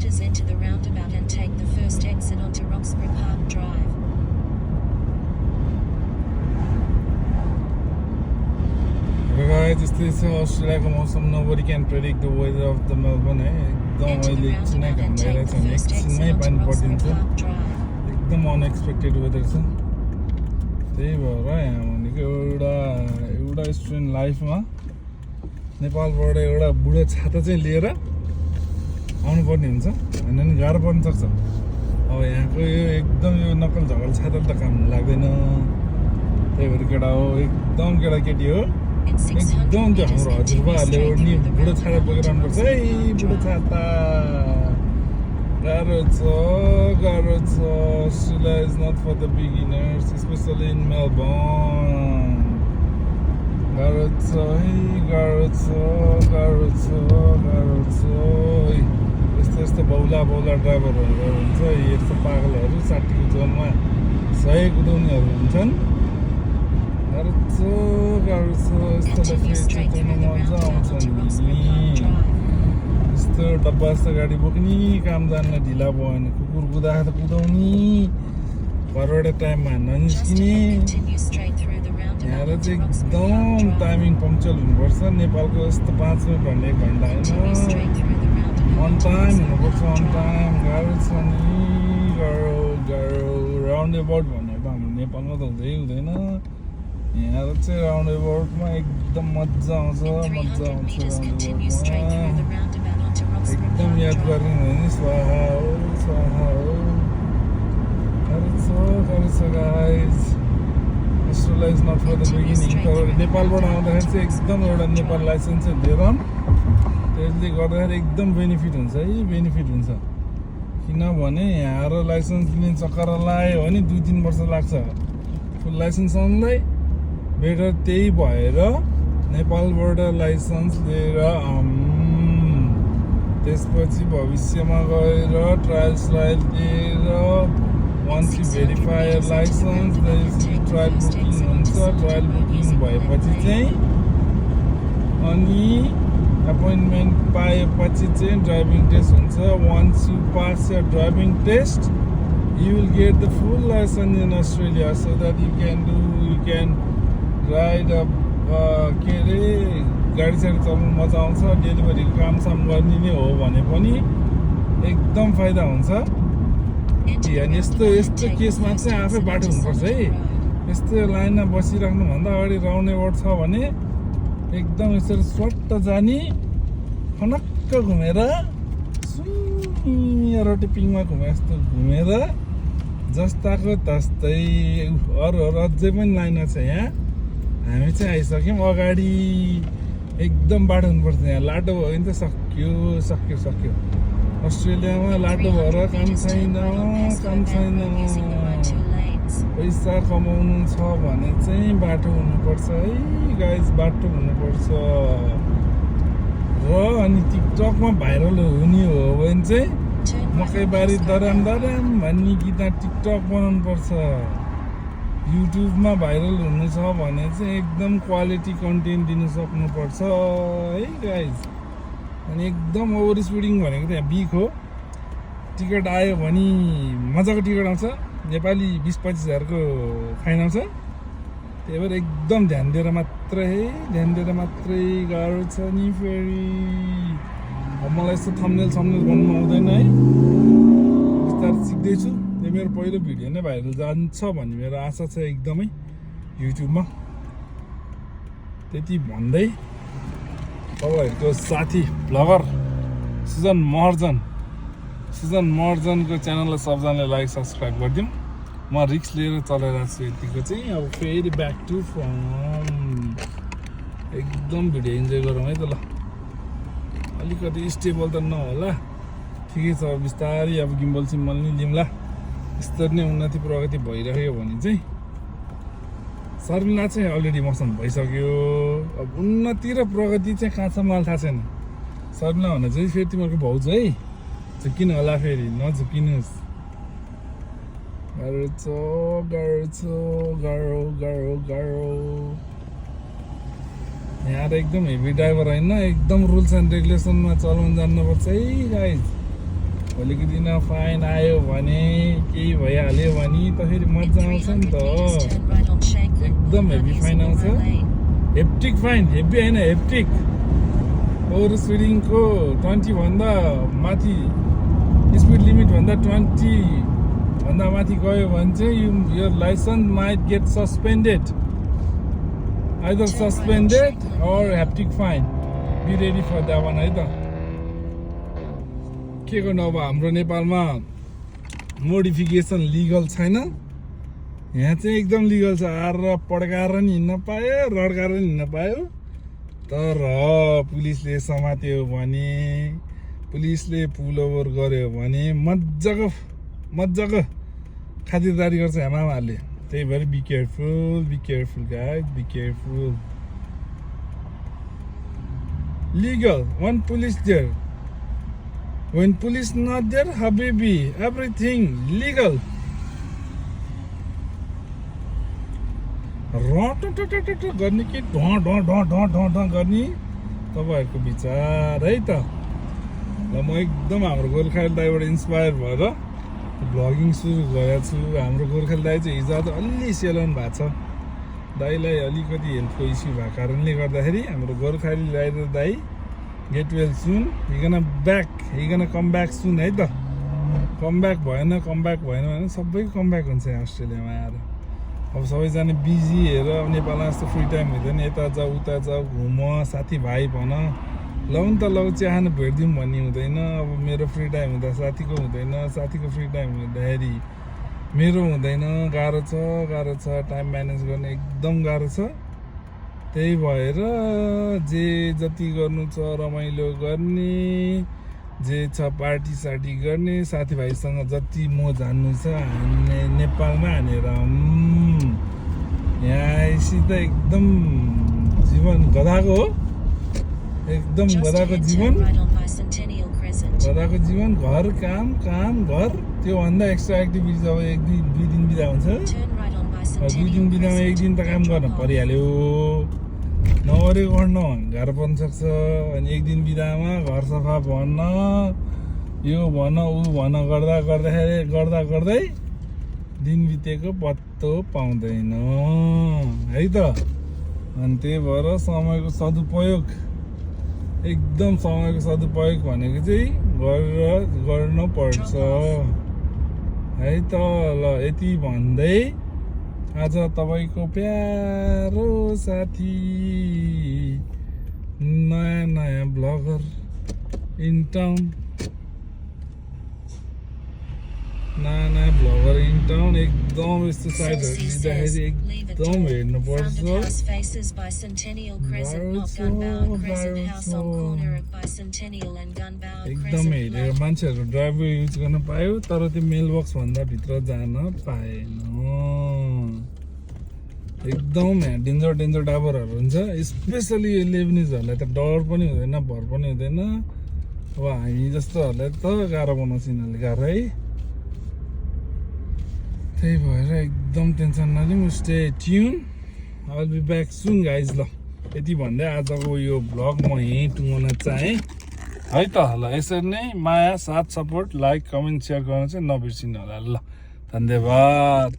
meters into the roundabout and take the first exit onto Roxburgh Park Drive. Guys, यस्तै छ अस्ट्रेलियाको मौसम. nobody can predict the weather of the Melbourne है. एकदम अहिले एकछिनै घाम भइरहेछ भने एकछिनमै पानी परिदिन्छ. एकदम अनएक्सपेक्टेड वेदर छ. त्यही भएर यहाँ भनेको एउटा स्टुडेन्ट लाइफमा नेपालबाट एउटा बुढो छाता चाहिँ लिएर आउनुपर्ने हुन्छ. होइन नि गाह्रो पर्न सक्छ. अब यहाँको यो एकदम यो नक्कल झगल छाता त काम लाग्दैन. त्यही भएर केटा हो, एकदम केटाकेटी हो, एकदम त्यो हाम्रो हजुरबाहरूले ओढ्ने बुढो छाता बोकेर आउनुपर्छ है. बुढो छाता गाह्रो छ. Australia is not for the beginners, especially in Melbourne. गाह्रो छ है, गाह्रो छ. यस्तो बौला ड्राइभरहरू हुन्छ. यस्तो पागलहरू 60को जोनमा 100 कुदाउनेहरू हुन्छन्. गाह्रो छ. यस्तो मजा आउँछ नि. यस्तो डब्बा जस्तो गाडी बोक्ने, काम जान्न ढिला भयो भने कुकुर कुदाएर कुदाउने, घरबाट टाइममा ननिस्किने. यहाँ चाहिँ एकदम टाइमिङ पङ्क्चुअल हुनुपर्छ. नेपालको जस्तो 5 मिनट भन्ने 1 घन्टा होइन. अन टाइम हुनुपर्छ. On time. गाह्रो छ नि. गाह्रो. राउन्ड एबाउट भनेर त हाम्रो नेपालमा त हुँदैन. यहाँ चाहिँ राउन्ड एबाउटमा एकदम मजा आउँछ. एकदम याद गर्ने हो नि. स्वाहा हो. गाह्रो छ guys. Australia is not for the beginning. तर नेपालबाट आउँदाखेरि चाहिँ एकदम एउटा नेपाल लाइसेन्स चाहिँ लिएर त्यसले गर्दाखेरि एकदम बेनिफिट हुन्छ है. किनभने यहाँ आएर लाइसेन्स लिने चक्कर लाग्यो भने 2-3 वर्ष लाग्छ फुल लाइसेन्स आउनलाई. बेटर त्यही भएर नेपालबाट लाइसेन्स लिएर त्यसपछि भविष्यमा गएर ट्रायल दिएर once you verify your license, trial booking हुन्छ. ट्रायल बुकिङ भएपछि चाहिँ अनि एपोइन्टमेन्ट पाएपछि चाहिँ ड्राइभिङ टेस्ट हुन्छ. once you pass your driving test, you will get the full license in Australia so that you can ride up के अरे गाडी साडी चलाउनु मजा आउँछ. डेलिभरीको कामसाम गर्ने नै हो भने पनि एकदम फाइदा हुन्छ. अनि यस्तो केसमा चाहिँ आफै बाटो हुनुपर्छ है. यस्तो लाइनमा बसिराख्नुभन्दा अगाडि राउन्ड एबाउट छ भने एकदम यसरी स्वाट्ट जाने, फनक्क घुमेर रोटी पिङमा जस्तो घुमेर जस्ताको तस्तै. अरू अझै पनि लाइन छ यहाँ. हामी चाहिँ आइसक्यौँ. अगाडि एकदम बाटो हुनुपर्छ. यहाँ लाटो भयो भने त सक्यो. अस्ट्रेलियामा लाटो भएर काम छैन. पैसा कमाउनु छ भने चाहिँ बाटो हुनुपर्छ है गाइज. बाटो हुनुपर्छ. र अनि टिकटकमा भाइरल हुने हो भने चाहिँ मकैबारी दराम भन्ने गीत टिकटक बनाउनु पर्छ. युट्युबमा भाइरल हुनु छ भने चाहिँ एकदम क्वालिटी कन्टेन्ट दिनु सक्नुपर्छ है गाइज. अनि एकदम ओभर स्पिडिङ भनेको त यहाँ बिक हो. टिकट आयो भने मजाको टिकट आउँछ. नेपाली 20-25 हजारको फाइन आउँछ. त्यही भएर एकदम ध्यान दिएर मात्रै गाह्रो छ नि फेरि. अब मलाई यस्तो थम्बनेल बनाउनु आउँदैन है. बिस्तारै सिक्दैछु. त्यो मेरो पहिलो भिडियो नै भाइरल जान्छ भन्ने मेरो आशा छ एकदमै युट्युबमा. त्यति भन्दै तपाईँहरूको साथी भ्लगर सुजन महर्जनको च्यानललाई सबजनाले लाइक सब्सक्राइब गरिदिउँ. म रिक्स लिएर चलाइरहेको छु यतिको चाहिँ. अब फेरि ब्याक टु फर्म. एकदम भिडियो इन्जोय गरौँ है त. ल अलिकति स्टेबल त नहोला, ठिकै छ. बिस्तारै अब गिम्बल सिम्बल नि लिउँला. यस्तरी नै उन्नति प्रगति भइरह्यो भने चाहिँ शर्मिला चाहिँ अलरेडी मौसम भइसक्यो. अब उन्नति र प्रगति चाहिँ कहाँ छ मलाई थाहा छैन. शर्मिला भने चाहिँ फेरि तिमीहरूको भाउजू है. झुकिनु होला फेरि, नझुकिनुहोस्. गाह्रो. यहाँ त एकदम हेभी ड्राइभर होइन. एकदम रुल्स एन्ड रेगुलेसनमा चलाउनु जान्नुपर्छ है गाइज. भोलिको दिन फाइन आयो भने केही भइहाल्यो भने त फेरि In मजा आउँछ नि 300 meters, त turn right on Shanklin एकदम हेभी Boulevard फाइन आउँछ Isabella Lane. Hepatic fine heavy होइन हेप्टिक ओभर स्पिडिङको 20 भन्दा माथि स्पिड लिमिट भन्दा 20 भन्दा माथि गयो भने चाहिँ your license might get suspended either suspended or haptic fine be ready for that one है त के गर्नु अब हाम्रो नेपालमा मोडिफिकेसन लिगल छैन यहाँ चाहिँ एकदम लिगल छ आएर पड्काएर नि हिँड्न पायो रड्काएर नि हिँड्न पायो तर पुलिसले समात्यो भने पुलिसले पुल ओभर गर्यो भने मजाको खातिरदारी गर्छ आमाहरूले त्यही भएर be careful guys be careful legal one police there when police not there habibi everything legal रट गर्ने कि ढ गर्ने तपाईँहरूको विचार है त ल म एकदम हाम्रो गोर्खाली दाइबाट इन्सपायर भएर भ्लगिङ सुरु गरेको छु हाम्रो गोर्खाली दाइ चाहिँ हिजो आज अलि सेलाउनु भएको छ दाइलाई अलिकति हेल्थको इस्यु भएको कारणले गर्दाखेरि हाम्रो गोर्खाली दाइ गेट वेल सुन हिगन कम ब्याक सुन है त कम ब्याक भएन भने सबैको कम ब्याक हुन्छ यहाँ अस्ट्रेलियामा आएर अब सबैजना बिजी हेर नेपालमा जस्तो फ्री टाइम हुँदैन यता जाऊ उता जाऊ घुम साथीभाइ भन लौ न त लौ चिया खानु भेटिदिउँ भन्ने हुँदैन अब मेरो फ्री टाइम हुँदा साथीको हुँदैन साथीको फ्री टाइम हुँदाखेरि मेरो हुँदैन गाह्रो छ टाइम म्यानेज गर्ने एकदम गाह्रो छ त्यही भएर जे जति गर्नु छ रमाइलो गर्ने जे छ पार्टी सार्टी गर्ने साथीभाइसँग जति म जान्नु छ हामी नेपालमा हानेर यहाँ आएपछि त एकदम जीवन गधाको हो एकदम गधाको जीवन घर काम घर त्योभन्दा एक्स्ट्रा एक्टिभिटिज अब दुई दिन बिदा हुन्छ दुई दिन बिदामा एक दिन त काम गर्न परिहाल्यो नगरेको गर्न गाह्रो पर्न सक्छ अनि एक दिन बिदामा घर सफा भन्न यो भन ऊ भन गर्दै दिन बितेको पत्तो पाउँदैन है त अनि त्यही भएर समयको सदुपयोग एकदम समयको सदुपयोग भनेको चाहिँ गर्न पर्छ है त ल यति भन्दै आज तपाईको प्यारो साथी नयाँ ब्लगर इन टाउन एकदम यस्तो साइडहरू दिँदाखेरि एकदम हेर्नुपर्छ एकदम हेरेर मान्छेहरू ड्राइभर युज गर्न पायो तर त्यो मेल बक्स भन्दा भित्र जान पाएन एकदम डेन्जर डाबरहरू हुन्छ स्पेसली यो लेबनिजहरूलाई त डर पनि हुँदैन भर पनि हुँदैन अब हामी जस्तोहरूलाई त गाह्रो बनाउँछ यिनीहरूले गाह्रो है त्यही भएर एकदम टेन्सन नलिउँ stay tuned I will be back soon guys ल यति भन्दै आजको यो भ्लग म यहीँ टुङ्गाउन चाहेँ है त ल यसरी नै माया साथ सपोर्ट लाइक कमेन्ट सेयर गर्न चाहिँ नबिर्सिनु होला ल धन्यवाद